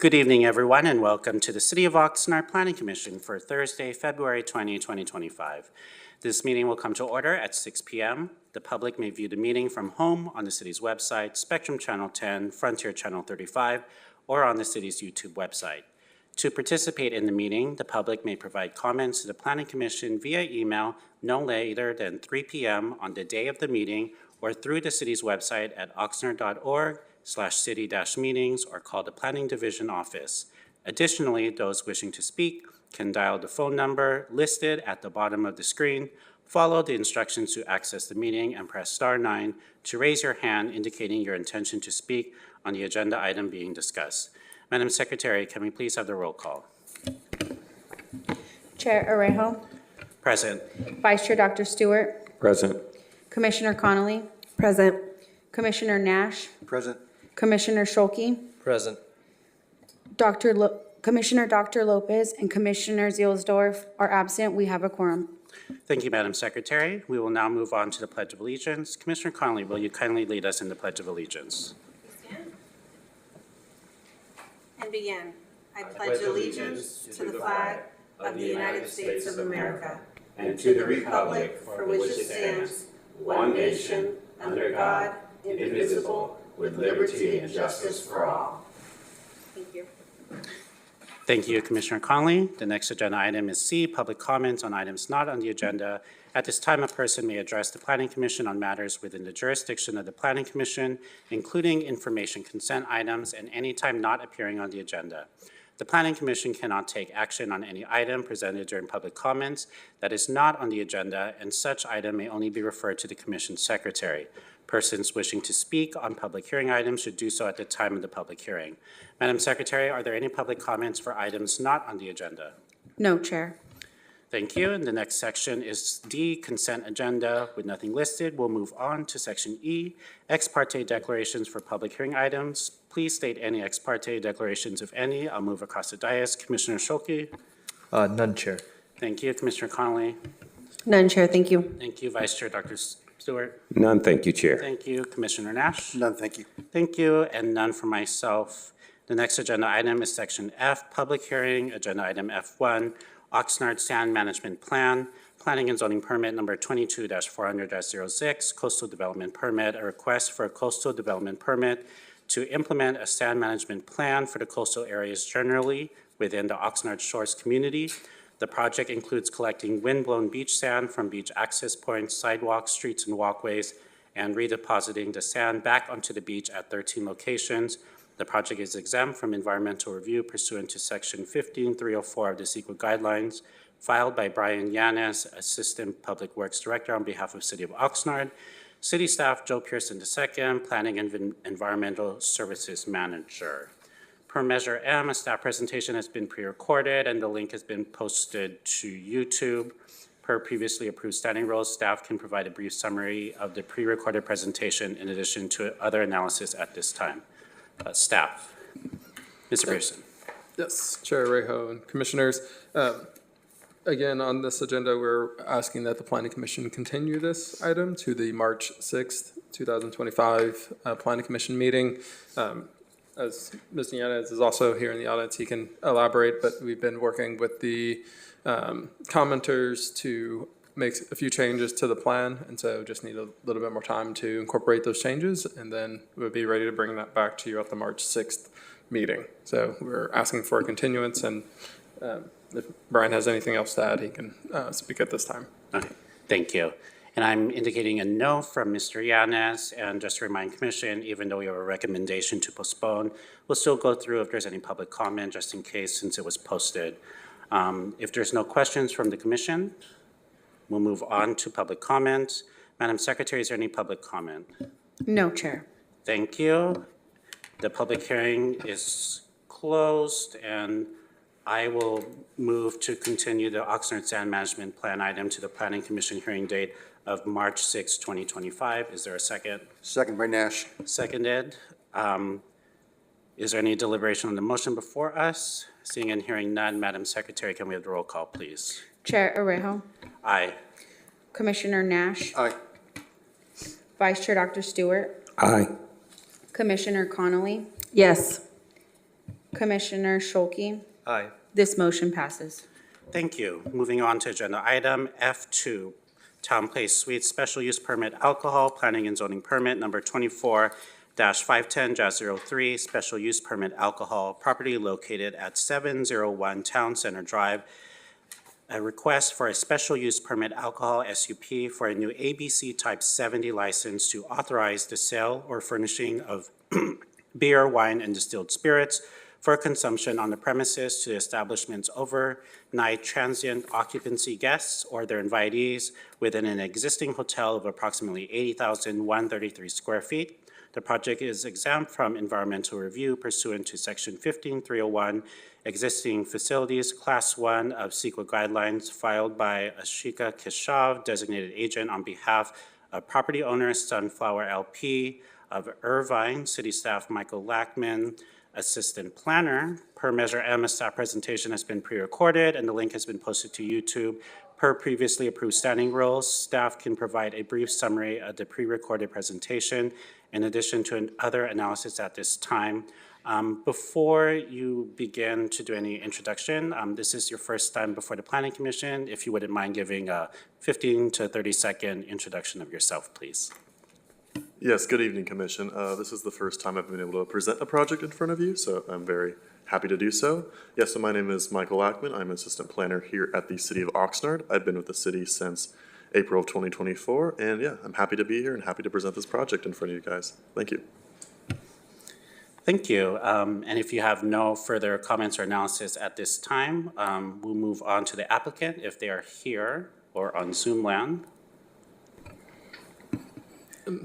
Good evening, everyone, and welcome to the City of Oxnard Planning Commission for Thursday, February 20, 2025. This meeting will come to order at 6 p.m. The public may view the meeting from home on the city's website, Spectrum Channel 10, Frontier Channel 35, or on the city's YouTube website. To participate in the meeting, the public may provide comments to the Planning Commission via email no later than 3 p.m. on the day of the meeting or through the city's website at oxnard.org/city-meetings or call the Planning Division office. Additionally, those wishing to speak can dial the phone number listed at the bottom of the screen, follow the instructions to access the meeting, and press *9 to raise your hand indicating your intention to speak on the agenda item being discussed. Madam Secretary, can we please have the roll call? Chair Arejo. Present. Vice Chair Dr. Stewart. Present. Commissioner Connolly. Present. Commissioner Nash. Present. Commissioner Scholke. Present. Commissioner Dr. Lopez and Commissioner Zielsdorf are absent. We have a quorum. Thank you, Madam Secretary. We will now move on to the Pledge of Allegiance. Commissioner Connolly, will you kindly lead us in the Pledge of Allegiance? And begin. I pledge allegiance to the flag of the United States of America and to the republic for which it stands, one nation, under God, indivisible, with liberty and justice for all. Thank you. Thank you, Commissioner Connolly. The next agenda item is C, public comments on items not on the agenda. At this time, a person may address the Planning Commission on matters within the jurisdiction of the Planning Commission, including information consent items and any time not appearing on the agenda. The Planning Commission cannot take action on any item presented during public comments that is not on the agenda, and such item may only be referred to the Commission's Secretary. Persons wishing to speak on public hearing items should do so at the time of the public hearing. Madam Secretary, are there any public comments for items not on the agenda? No, Chair. Thank you. And the next section is D, consent agenda. With nothing listed, we'll move on to section E, ex parte declarations for public hearing items. Please state any ex parte declarations, if any. I'll move across the dais. Commissioner Scholke. None, Chair. Thank you. Commissioner Connolly. None, Chair. Thank you. Thank you. Vice Chair Dr. Stewart. None, thank you, Chair. Thank you. Commissioner Nash. None, thank you. Thank you. And none for myself. The next agenda item is section F, public hearing, agenda item F1, Oxnard Sand Management Plan, Planning and Zoning Permit number 22-400-06, Coastal Development Permit, a request for a coastal development permit to implement a sand management plan for the coastal areas generally within the Oxnard Shores community. The project includes collecting wind-blown beach sand from beach access points, sidewalks, streets, and walkways, and redepositing the sand back onto the beach at 13 locations. The project is exempt from environmental review pursuant to Section 15304 of the CEQA guidelines, filed by Brian Yanes, Assistant Public Works Director on behalf of City of Oxnard. City staff, Joe Pearson II, Planning and Environmental Services Manager. Per Measure M, a staff presentation has been pre-recorded and the link has been posted to YouTube. Per previously approved standing rules, staff can provide a brief summary of the pre-recorded presentation in addition to other analysis at this time. Staff. Mr. Pearson. Yes, Chair Arejo and Commissioners. Again, on this agenda, we're asking that the Planning Commission continue this item to the March 6th, 2025 Planning Commission meeting. As Mr. Yanez is also here in the audience, he can elaborate, but we've been working with the commenters to make a few changes to the plan, and so just need a little bit more time to incorporate those changes, and then we'll be ready to bring that back to you at the March 6th meeting. So we're asking for a continuance, and if Brian has anything else to add, he can speak at this time. Okay, thank you. And I'm indicating a no from Mr. Yanes, and just to remind Commission, even though we have a recommendation to postpone, we'll still go through if there's any public comment, just in case, since it was posted. If there's no questions from the Commission, we'll move on to public comment. Madam Secretary, is there any public comment? No, Chair. Thank you. The public hearing is closed, and I will move to continue the Oxnard Sand Management Plan item to the Planning Commission hearing date of March 6, 2025. Is there a second? Second by Nash. Seconded. Is there any deliberation on the motion before us? Seeing and hearing none, Madam Secretary, can we have the roll call, please? Chair Arejo. Aye. Commissioner Nash. Aye. Vice Chair Dr. Stewart. Aye. Commissioner Connolly. Yes. Commissioner Schuelke. Aye. This motion passes. Thank you. Moving on to agenda item F2, Town Place Suites Special Use Permit Alcohol, Planning and Zoning Permit Number 24-510-03, Special Use Permit Alcohol, property located at 701 Town Center Drive. A request for a special use permit alcohol SUP for a new ABC Type 70 license to authorize the sale or furnishing of beer, wine, and distilled spirits for consumption on the premises to the establishment's overnight transient occupancy guests or their invitees within an existing hotel of approximately 80,133 square feet. The project is exempt from environmental review pursuant to Section 15301, existing facilities, Class 1 of CEQA guidelines filed by Ashika Keshav, designated agent on behalf of property owner Sunflower LP of Irvine, city staff Michael Lackman, assistant planner. Per Measure M, a staff presentation has been pre-recorded and the link has been posted to YouTube. Per previously approved standing rules, staff can provide a brief summary of the pre-recorded presentation in addition to other analysis at this time. Before you begin to do any introduction, this is your first time before the Planning Commission. If you wouldn't mind giving a 15 to 30-second introduction of yourself, please. Yes, good evening, Commission. This is the first time I've been able to present a project in front of you, so I'm very happy to do so. Yes, so my name is Michael Lackman. I'm Assistant Planner here at the City of Oxnard. I've been with the city since April of 2024, and yeah, I'm happy to be here and happy to present this project in front of you guys. Thank you. Thank you. And if you have no further comments or analysis at this time, we'll move on to the applicant if they are here or on Zoom land.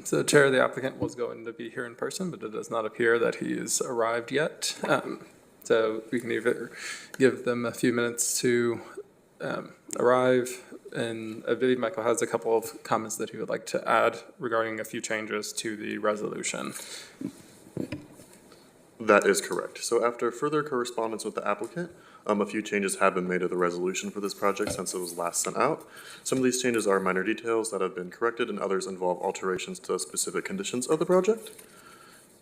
So Chair, the applicant was going to be here in person, but it does not appear that he's arrived yet. So we can either give them a few minutes to arrive, and I believe Michael has a couple of comments that he would like to add regarding a few changes to the resolution. That is correct. So after further correspondence with the applicant, a few changes have been made to the resolution for this project since it was last sent out. Some of these changes are minor details that have been corrected, and others involve alterations to specific conditions of the project.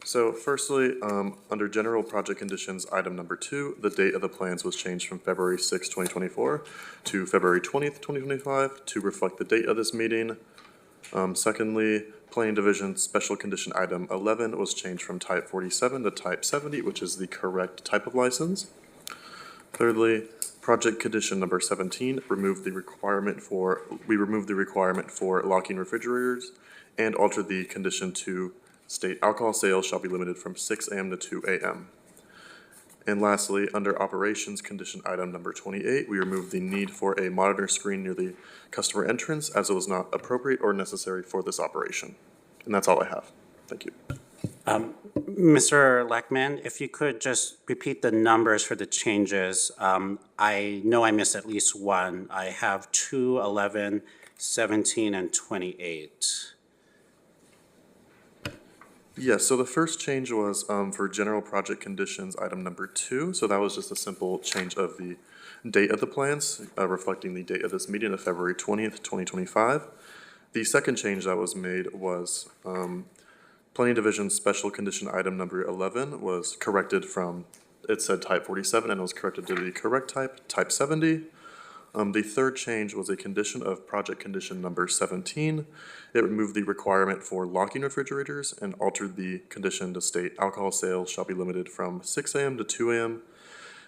So firstly, under general project conditions, item number 2, the date of the plans was changed from February 6, 2024 to February 20th, 2025 to reflect the date of this meeting. Secondly, Planning Division Special Condition Item 11 was changed from Type 47 to Type 70, which is the correct type of license. Thirdly, Project Condition Number 17 removed the requirement for locking refrigerators and altered the condition to state alcohol sales shall be limited from 6 a.m. to 2 a.m. And lastly, under Operations Condition Item Number 28, we removed the need for a monitor screen near the customer entrance as it was not appropriate or necessary for this operation. And that's all I have. Thank you. Mr. Lackman, if you could just repeat the numbers for the changes. I know I missed at least one. I have 2, 11, 17, and 28. Yes, so the first change was for general project conditions, item number 2. So that was just a simple change of the date of the plans, reflecting the date of this meeting of February 20th, 2025. The second change that was made was Planning Division Special Condition Item Number 11 was corrected from, it said Type 47, and it was corrected to the correct type, Type 70. The third change was a condition of Project Condition Number 17. It removed the requirement for locking refrigerators and altered the condition to state alcohol sales shall be limited from 6 a.m. to 2 a.m.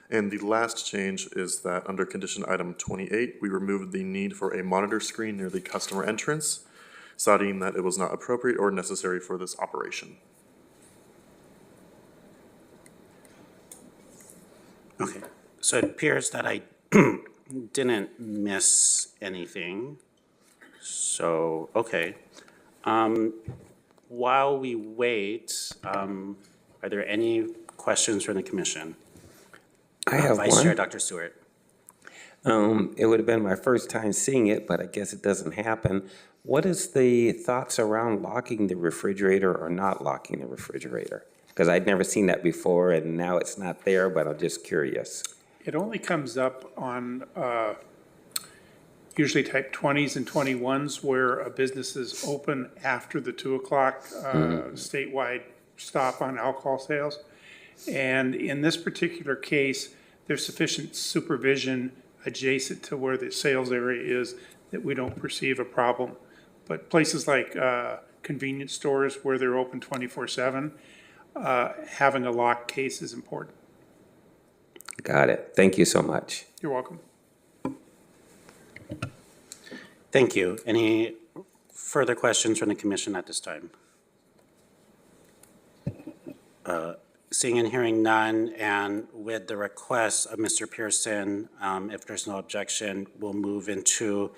And the last change is that under Condition Item 28, we removed the need for a monitor screen near the customer entrance, citing that it was not appropriate or necessary for this operation. Okay, so it appears that I didn't miss anything. So, okay. While we wait, are there any questions from the commission? I have Vice Chair one. Dr. Stewart. It would have been my first time seeing it, but I guess it doesn't happen. What is the thoughts around locking the refrigerator or not locking the refrigerator? Because I'd never seen that before, and now it's not there, but I'm just curious. It only comes up on usually type 20s and 21s where a business is open after the 2 o'clock statewide stop on alcohol sales. And in this particular case, there's sufficient supervision adjacent to where the sales area is that we don't perceive a problem. But places like convenience stores where they're open 24/7, having a locked case is important. Got it. Thank you so much. You're welcome. Thank you. Any further questions from the commission at this time? Seeing and hearing none, and with the request of Mr. Pearson, if there's no objection, we'll move into,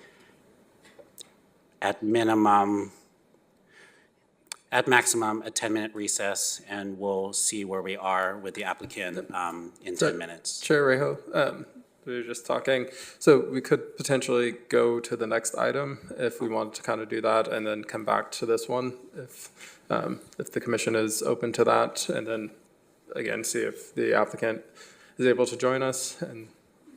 at maximum, a 10-minute recess, and we'll see where we are with the applicant in 10 minutes. Chair Reho, we were just talking, so we could potentially go to the next item if we wanted to kind of do that, and then come back to this one if the commission is open to that, and then again see if the applicant is able to join us. And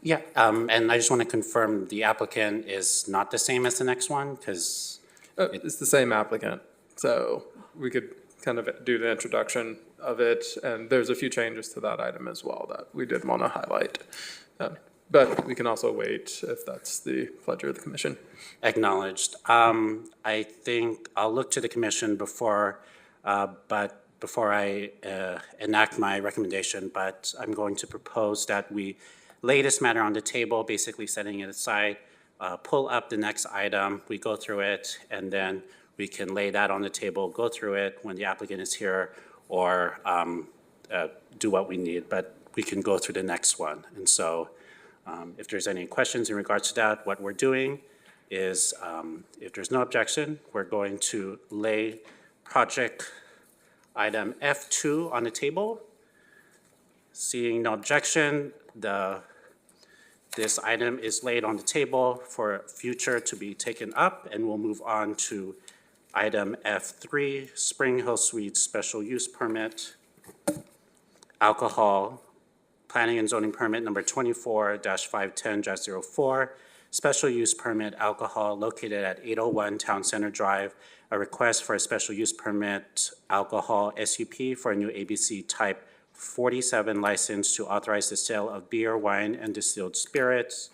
Yeah, and I just want to confirm the applicant is not the same as the next one, because it's the same applicant, so we could kind of do the introduction of it, and there's a few changes to that item as well that we did want to highlight. But we can also wait if that's the pleasure of the commission. acknowledged. I think I'll look to the commission before I enact my recommendation, but I'm going to propose that we lay this matter on the table, basically setting it aside, pull up the next item, we go through it, and then we can lay that on the table, go through it when the applicant is here, or do what we need, but we can go through the next one. And so if there's any questions in regards to that, what we're doing is, if there's no objection, we're going to lay project item F2 on the table. Seeing no objection, this item is laid on the table for future to be taken up, and we'll move on to item F3, Spring Hill Suites Special Use Permit, Alcohol, Planning and Zoning Permit number 24-510-04, Special Use Permit Alcohol located at 801 Town Center Drive, a request for a special use permit alcohol SUP for a new ABC Type 47 license to authorize the sale of beer, wine, and distilled spirits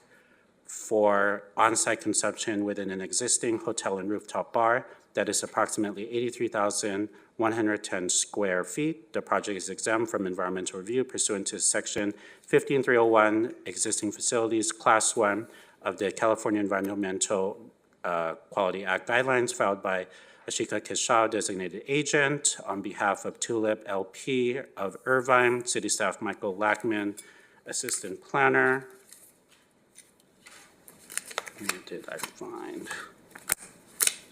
for on-site consumption within an existing hotel and rooftop bar that is approximately 83,110 square feet. The project is exempt from environmental review pursuant to Section 15301, Existing Facilities, Class 1 of the California Environmental Quality Act guidelines, filed by Ashika Kishal, designated agent, on behalf of Tulip LP of Irvine, city staff Michael Lackman, assistant planner. Where did I find?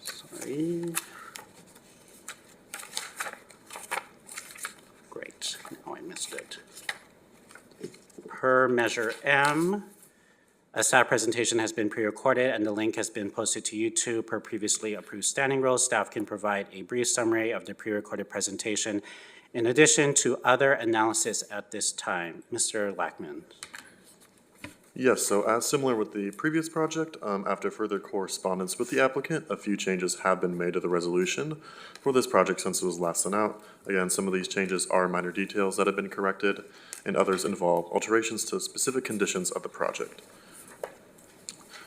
Sorry. Great, now I missed it. Per Measure M, a staff presentation has been pre-recorded and the link has been posted to YouTube per previously approved standing rules. Staff can provide a brief summary of the pre-recorded presentation in addition to other analysis at this time. Mr. Lackman. Yes, so as similar with the previous project, after further correspondence with the applicant, a few changes have been made to the resolution for this project since it was last sent out. Again, some of these changes are minor details that have been corrected, and others involve alterations to specific conditions of the project.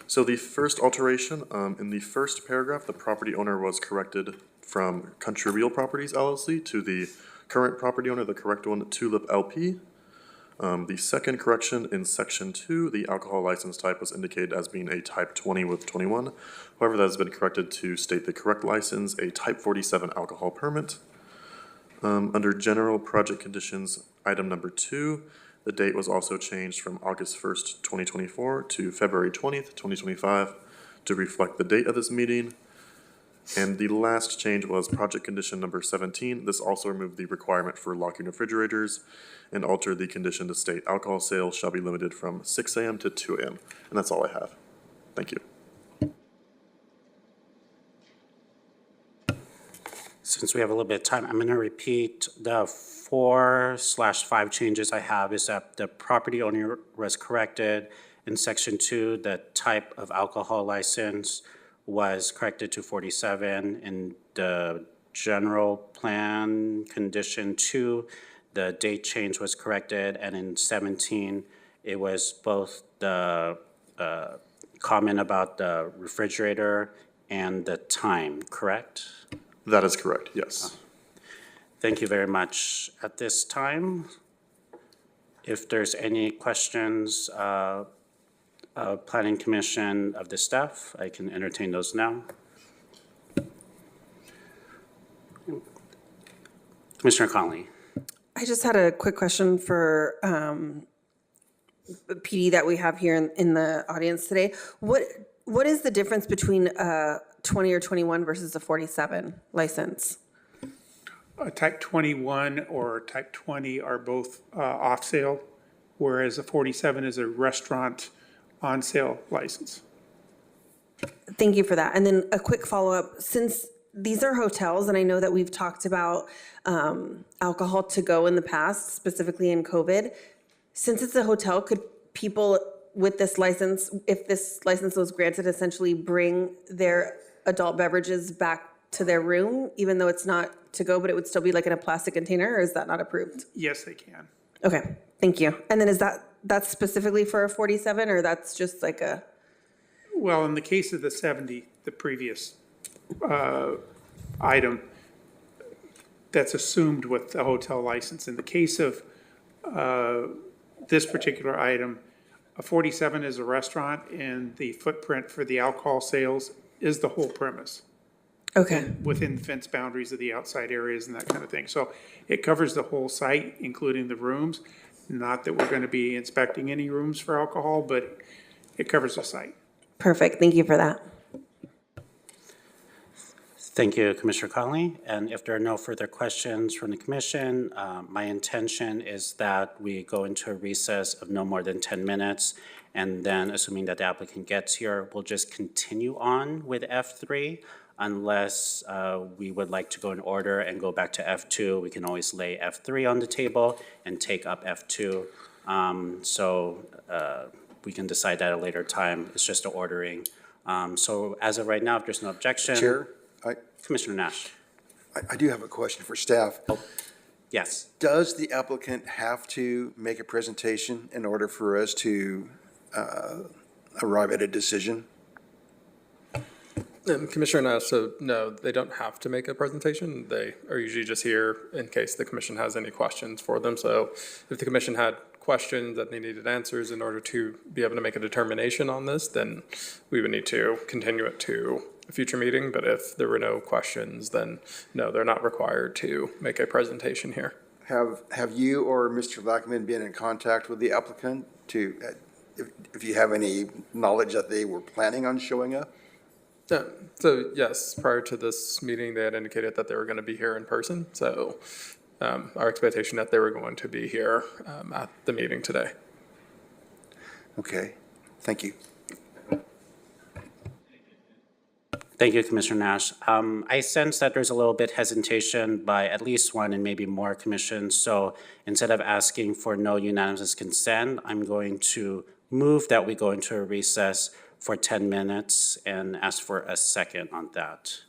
So the first alteration, in the first paragraph, the property owner was corrected from Country Real Properties LLC to the current property owner, the correct one, Tulip LP. The second correction in section 2, the alcohol license type was indicated as being a type 20 with 21. However, that has been corrected to state the correct license, a type 47 alcohol permit. Under general project conditions, item number 2, the date was also changed from August 1st, 2024 to February 20th, 2025 to reflect the date of this meeting. And the last change was project condition number 17. This also removed the requirement for locking refrigerators and altered the condition to state alcohol sales shall be limited from 6 a.m. to 2 a.m. And that's all I have. Thank you. Since we have a little bit of time, I'm going to repeat the 4/5 changes I have. Is that the property owner was corrected in section 2, the type of alcohol license was corrected to 47. In the general plan condition 2, the date change was corrected, and in 17, it was both the comment about the refrigerator and the time, correct? That is correct, yes. Thank you very much. At this time, if there's any questions, Planning Commission of the staff, I can entertain those now. Commissioner Conley. I just had a quick question for the PD that we have here in the audience today. What is the difference between a 20 or 21 versus a 47 license? Type 21 or type 20 are both off sale, whereas a 47 is a restaurant on sale license. Thank you for that. And then a quick follow-up, since these are hotels, and I know that we've talked about alcohol to go in the past, specifically in COVID. Since it's a hotel, could people with this license, if this license was granted, essentially bring their adult beverages back to their room, even though it's not to go, but it would still be like in a plastic container, or is that not approved? Yes, they can. Okay, thank you. And then is that's specifically for a 47, or that's just like a? Well, in the case of the 70, the previous item, that's assumed with the hotel license. In the case of this particular item, a 47 is a restaurant, and the footprint for the alcohol sales is the whole premise Okay, within fence boundaries of the outside areas and that kind of thing. So it covers the whole site, including the rooms. Not that we're going to be inspecting any rooms for alcohol, but it covers the site. perfect. Thank you for that. Thank you, Commissioner Conley. And if there are no further questions from the commission, my intention is that we go into a recess of no more than 10 minutes. And then, assuming that the applicant gets here, we'll just continue on with F3 unless we would like to go in order and go back to F2. We can always lay F3 on the table and take up F2. We can decide that at a later time. It's just a ordering. So as of right now, if there's no objection. Chair, Commissioner Nash. I do have a question for staff. Yes. Does the applicant have to make a presentation in order for us to arrive at a decision? Commissioner Nash, so no, they don't have to make a presentation. They are usually just here in case the commission has any questions for them. So if the commission had questions that they needed answers in order to be able to make a determination on this, then we would need to continue it to a future meeting. But if there were no questions, then no, they're not required to make a presentation here. Have you or Mr. Lackman been in contact with the applicant to, if you have any knowledge that they were planning on showing up? So yes, prior to this meeting, they had indicated that they were going to be here in person. So our expectation that they were going to be here at the meeting today. Okay, thank you. Thank you, Commissioner Nash. I sense that there's a little bit hesitation by at least one and maybe more commissions. So instead of asking for no unanimous consent, I'm going to move that we go into a recess for 10 minutes and ask for a second on that.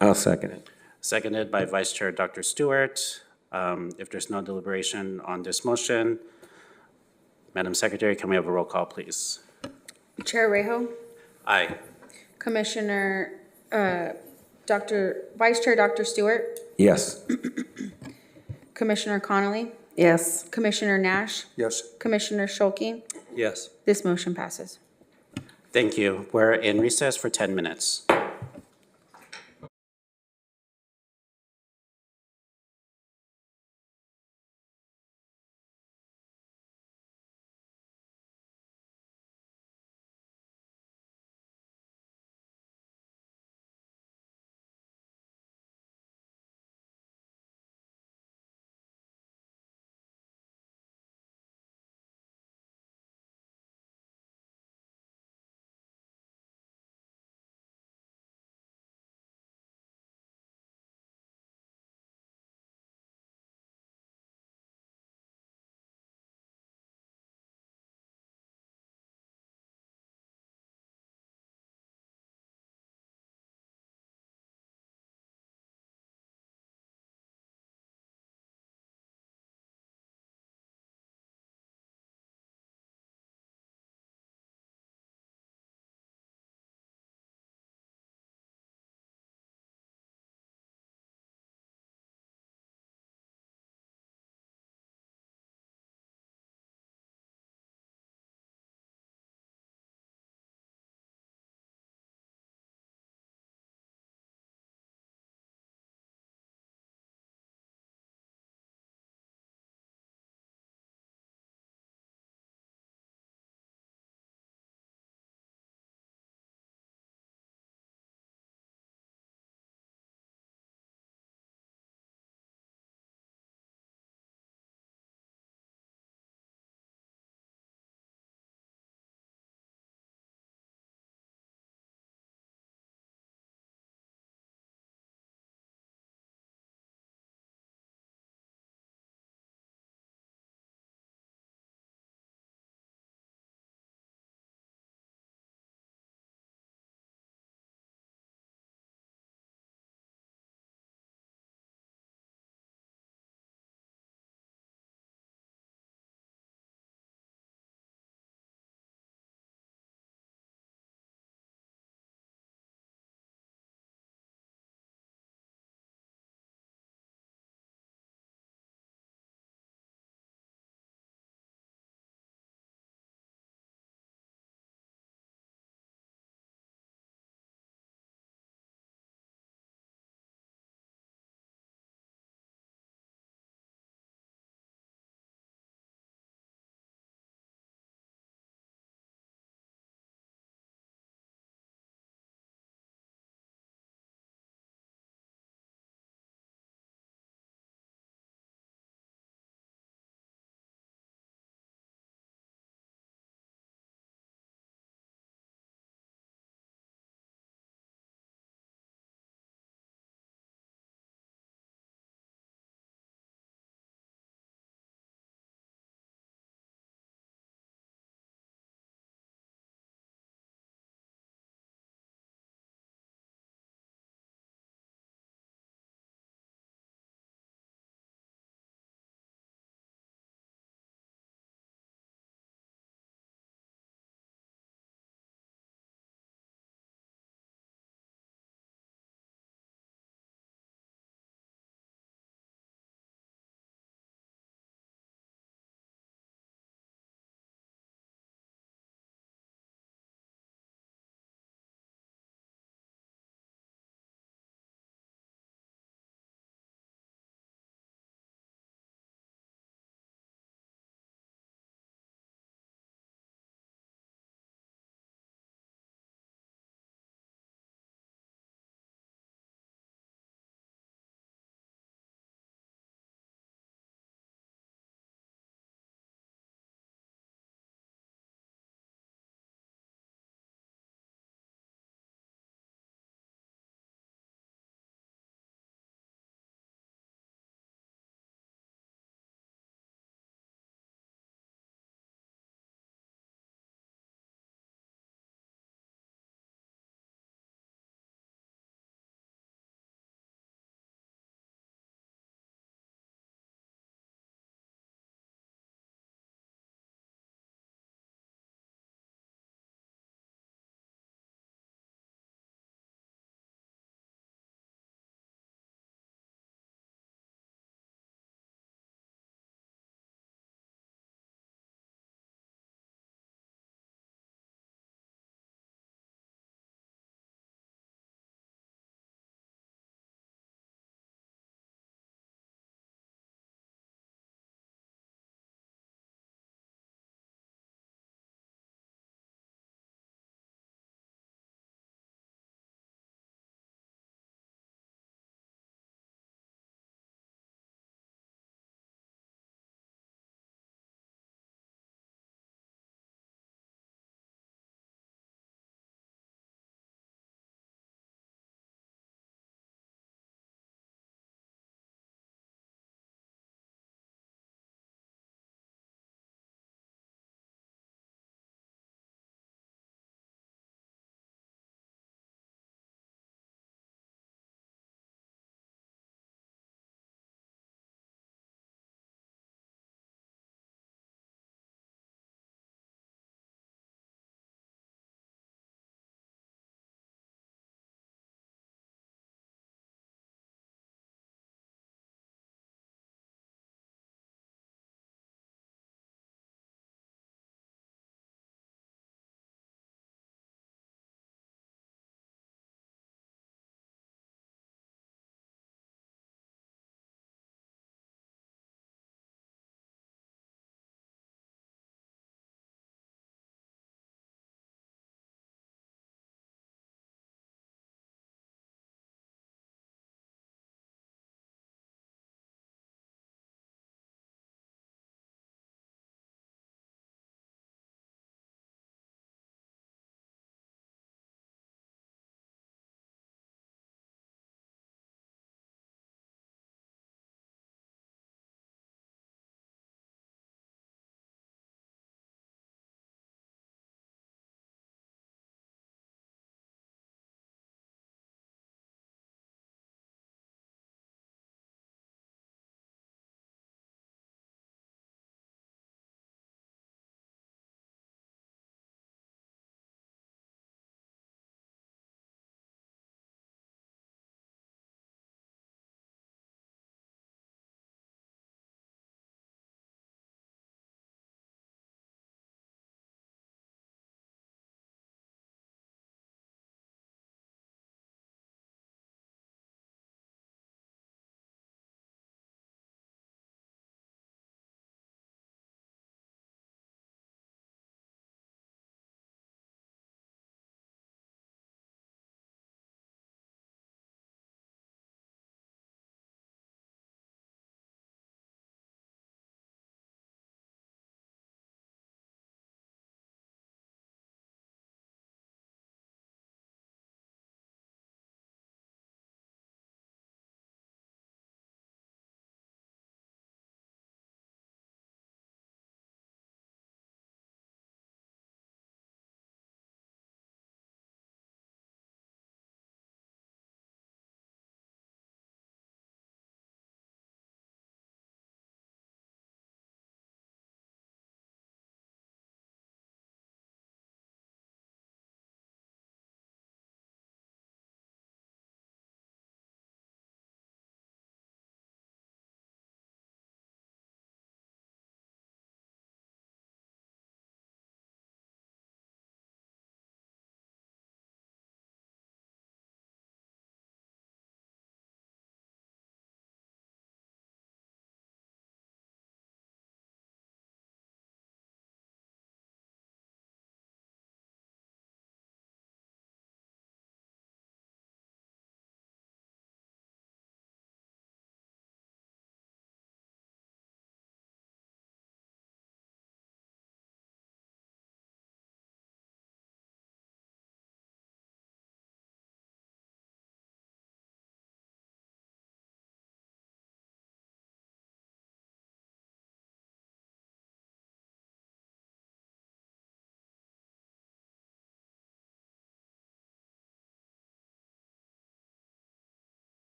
I'll second it. Seconded by Vice Chair Dr. Stewart. If there's no deliberation on this motion, Madam Secretary, can we have a roll call, please? Chair Rejo, Aye. Commissioner, Vice Chair Dr. Stewart, Yes. Commissioner Connolly, Yes. Commissioner Nash, Yes. Commissioner Schuelke. Yes. This motion passes. Thank you. We're in recess for 10 minutes.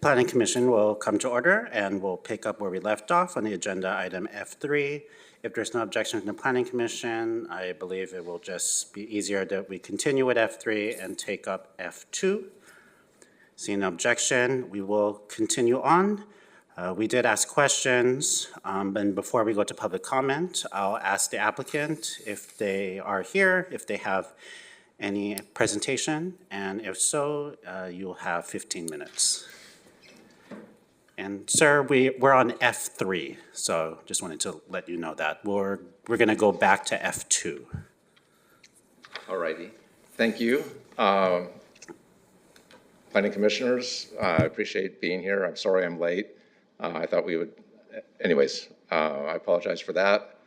Planning Commission will come to order, and we'll pick up where we left off on the agenda item F3. If there's no objection from the Planning Commission, I believe it will just be easier that we continue with F3 and take up F2. Seeing no objection, we will continue on. We did ask questions, and before we go to public comment, I'll ask the applicant if they are here, if they have any presentation, and if so, you'll have 15 minutes. And sir, we're on F3, so just wanted to let you know that. We're going to go back to F2. All righty. Thank you. Planning Commissioners, I appreciate being here. I'm sorry I'm late. I thought we would, anyways, I apologize for that.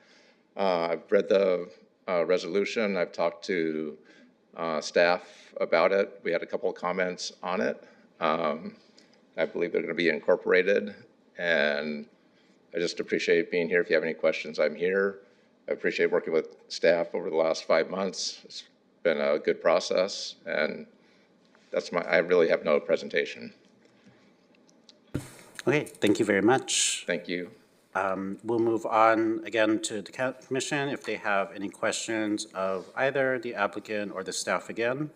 I've read the resolution. I've talked to staff about it. We had a couple of comments on it. I believe they're going to be incorporated, and I just appreciate being here. If you have any questions, I'm here. I appreciate working with staff over the last 5 months. It's been a good process, and I really have no presentation. Okay, thank you very much. Thank you. We'll move on again to the Commission if they have any questions of either the applicant or the staff again.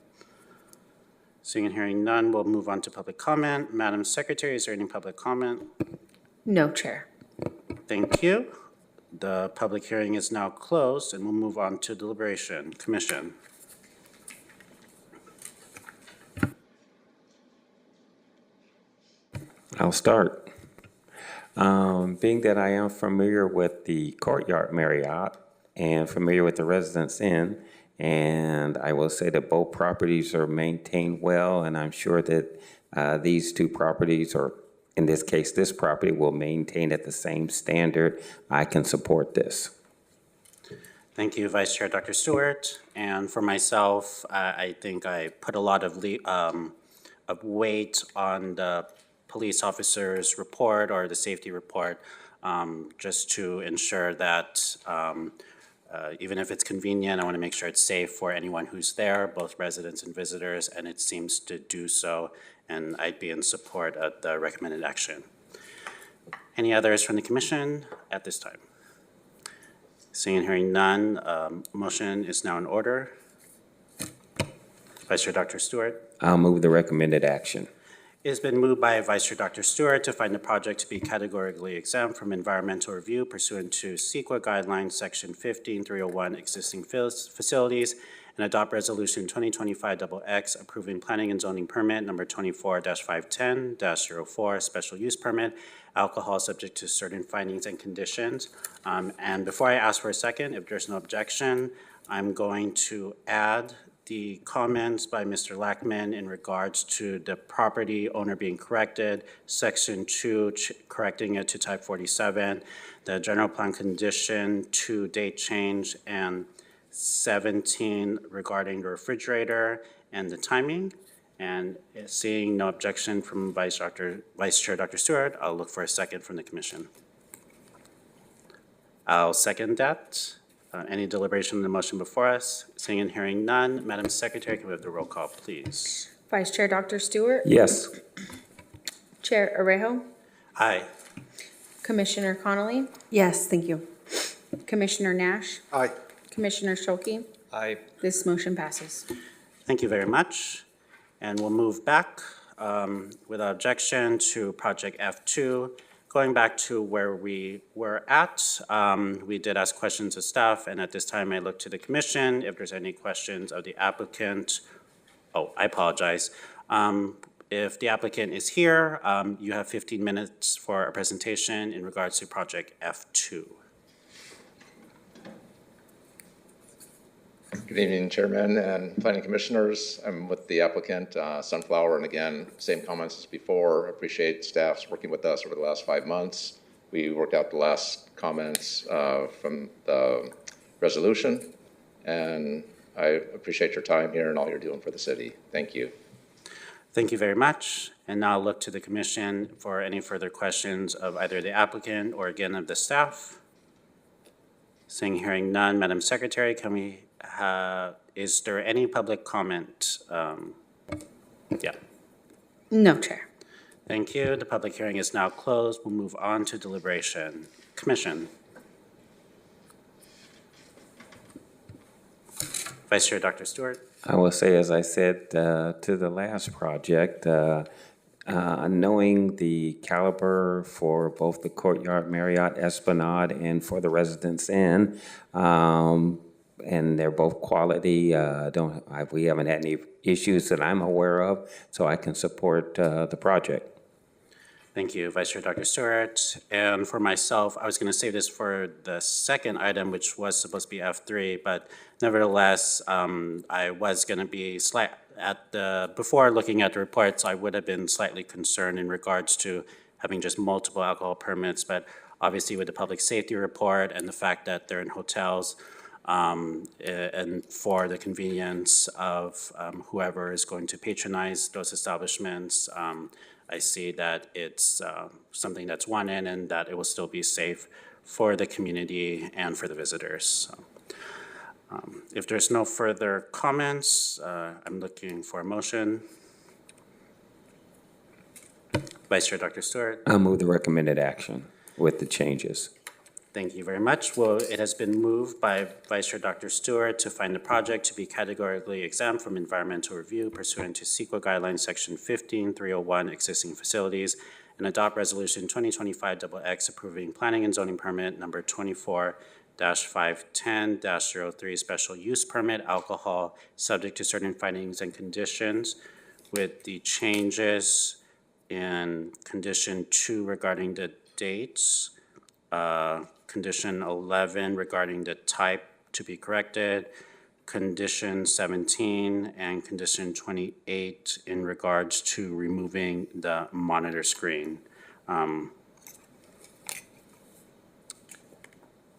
Seeing and hearing none, we'll move on to public comment. Madam Secretary, is there any public comment? No, Chair. Thank you. The public hearing is now closed, and we'll move on to deliberation. Commission. I'll start. Being that I am familiar with the Courtyard Marriott and familiar with the Residence Inn, and I will say that both properties are maintained well, and I'm sure that these two properties, or in this case, this property, will maintain at the same standard, I can support this. Thank you, Vice Chair Dr. Stewart. And for myself, I think I put a lot of weight on the police officer's report or the safety report, just to ensure that even if it's convenient, I want to make sure it's safe for anyone who's there, both residents and visitors, and it seems to do so, and I'd be in support of the recommended action. Any others from the Commission at this time? Seeing and hearing none, motion is now in order. Vice Chair Dr. Stewart. I'll move the recommended action. It has been moved by Vice Chair Dr. Stewart to find the project to be categorically exempt from environmental review pursuant to CEQA guidelines, section 15301, existing facilities, and adopt resolution 2025-XX approving planning and zoning permit number 24-510-04, special use permit, alcohol subject to certain findings and conditions. And before I ask for a second, if there's no objection, I'm going to add the comments by Mr. Lackman in regards to the property owner being corrected, section 2, correcting it to type 47, the general plan condition 2 date change, and 17 regarding the refrigerator and the timing. And seeing no objection from Vice Chair Dr. Stewart, I'll look for a second from the Commission. I'll second that. Any deliberation on the motion before us? Seeing and hearing none, Madam Secretary, can we have the roll call, please? Vice Chair Dr. Stewart? Yes. Chair Arejo? Aye. Commissioner Connolly? Yes, thank you. Commissioner Nash? Aye. Commissioner Schuelke? Aye. This motion passes. Thank you very much. And we'll move back without objection to project F2. Going back to where we were at, we did ask questions of staff, and at this time I look to the Commission if there's any questions of the applicant. Oh, I apologize. If the applicant is here, you have 15 minutes for a presentation in regards to project F2. Good evening, Chairman and Planning Commissioners. I'm with the applicant, Sunflower, and again, same comments as before. Appreciate staff's working with us over the last 5 months. We worked out the last comments from the resolution, and I appreciate your time here and all you're doing for the city. Thank you. Thank you very much. And now I'll look to the Commission for any further questions of either the applicant or again of the staff. Seeing, hearing none, Madam Secretary, can we is there any public comment? Yeah. No, Chair. Thank you. The public hearing is now closed. We'll move on to deliberation. Commission. Vice Chair Dr. Stewart. I will say, as I said to the last project, knowing the caliber for both the Courtyard Marriott Esplanade and for the Residence Inn, and they're both quality. We haven't had any issues that I'm aware of, so I can support the project. Thank you, Vice Chair Dr. Stewart. And for myself, I was going to save this for the second item, which was supposed to be F3, but nevertheless, I was going to be before looking at the reports, I would have been slightly concerned in regards to having just multiple alcohol permits, but obviously with the public safety report and the fact that they're in hotels, and for the convenience of whoever is going to patronize those establishments, I see that it's something that's wanted and that it will still be safe for the community and for the visitors. So, if there's no further comments, I'm looking for a motion. Vice Chair Dr. Stewart. I'll move the recommended action with the changes. Thank you very much. Well, it has been moved by Vice Chair Dr. Stewart to find the project to be categorically exempt from environmental review pursuant to CEQA guidelines section 15301 existing facilities and adopt resolution 2025-XX approving planning and zoning permit number 24-510-03 special use permit alcohol subject to certain findings and conditions with the changes in condition 2 regarding the dates, condition 11 regarding the type to be corrected, condition 17 and condition 28 in regards to removing the monitor screen.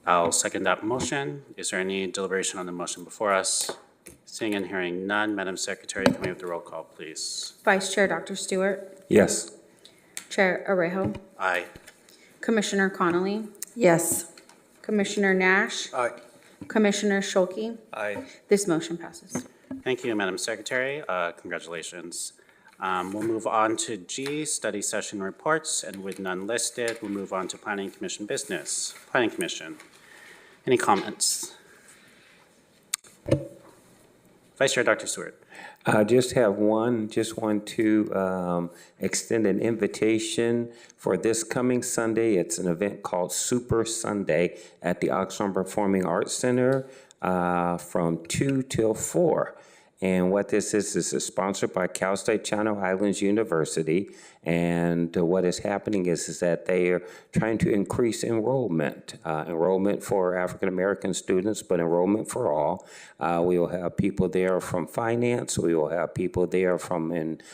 I'll second that motion. Is there any deliberation on the motion before us? Seeing and hearing none, Madam Secretary, can we have the roll call, please? Vice Chair Dr. Stewart. Yes. Chair Arejo. Aye. Commissioner Connolly. Yes. Commissioner Nash. Aye. Commissioner Schuelke. Aye. This motion passes. Thank you, Madam Secretary. Congratulations. We'll move on to G, study session reports, and with none listed, we'll move on to Planning Commission business. Planning Commission, any comments? Vice Chair Dr. Stewart. I just want to extend an invitation for this coming Sunday. It's an event called Super Sunday at the Oxnard Performing Arts Center from 2 till 4. And what this is sponsored by Cal State Channel Islands University. And what is happening is that they are trying to increase enrollment for African-American students, but enrollment for all. We will have people there from finance. We will have people there from enrollment,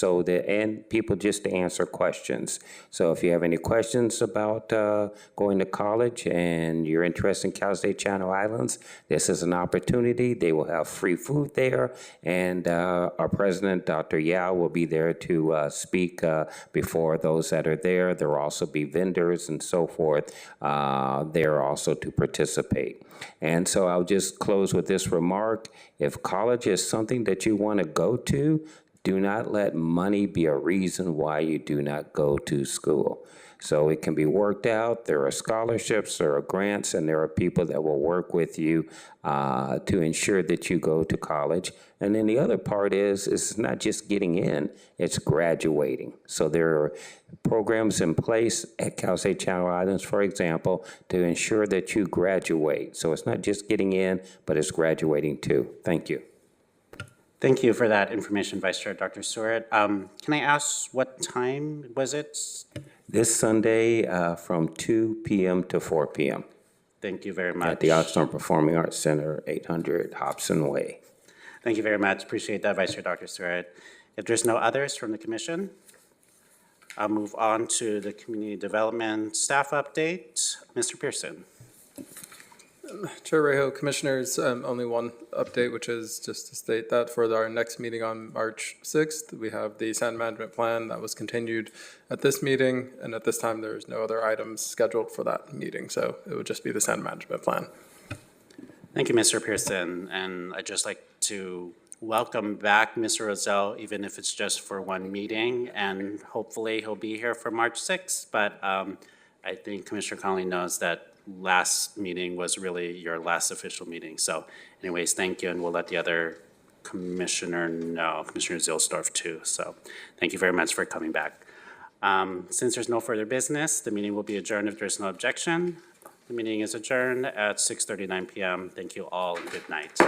and people just to answer questions. So if you have any questions about going to college and you're interested in Cal State Channel Islands, this is an opportunity. They will have free food there, and our president, Dr. Yao, will be there to speak before those that are there. There will also be vendors and so forth there also to participate. And so I'll just close with this remark. If college is something that you want to go to, do not let money be a reason why you do not go to school. So it can be worked out. There are scholarships, there are grants, and there are people that will work with you to ensure that you go to college. And then the other part is it's not just getting in, it's graduating. So there are programs in place at Cal State Channel Islands, for example, to ensure that you graduate. So it's not just getting in, but it's graduating too. Thank you. Thank you for that information, Vice Chair Dr. Stewart. Can I ask what time was it? This Sunday from 2 p.m. to 4 p.m. Thank you very much. At the Oxnard Performing Arts Center, 800 Hobson Way. Thank you very much. Appreciate that, Vice Chair Dr. Stewart. If there's no others from the commission, I'll move on to the community development staff update. Mr. Pearson. Chair Rejo, Commissioners, only one update, which is just to state that for our next meeting on March 6th, we have the sand management plan that was continued at this meeting, and at this time, there's no other items scheduled for that meeting, so it would just be the sand management plan. Thank you, Mr. Pearson, and I'd just like to welcome back Mr. Rozell, even if it's just for one meeting, and hopefully he'll be here for March 6th. But I think Commissioner Conley knows that last meeting was really your last official meeting. So anyways, thank you, and we'll let the other commissioner know, Commissioner Zilsdorf too. So thank you very much for coming back. Since there's no further business, the meeting will be adjourned if there's no objection. The meeting is adjourned at 6:39 p.m. Thank you all, and good night.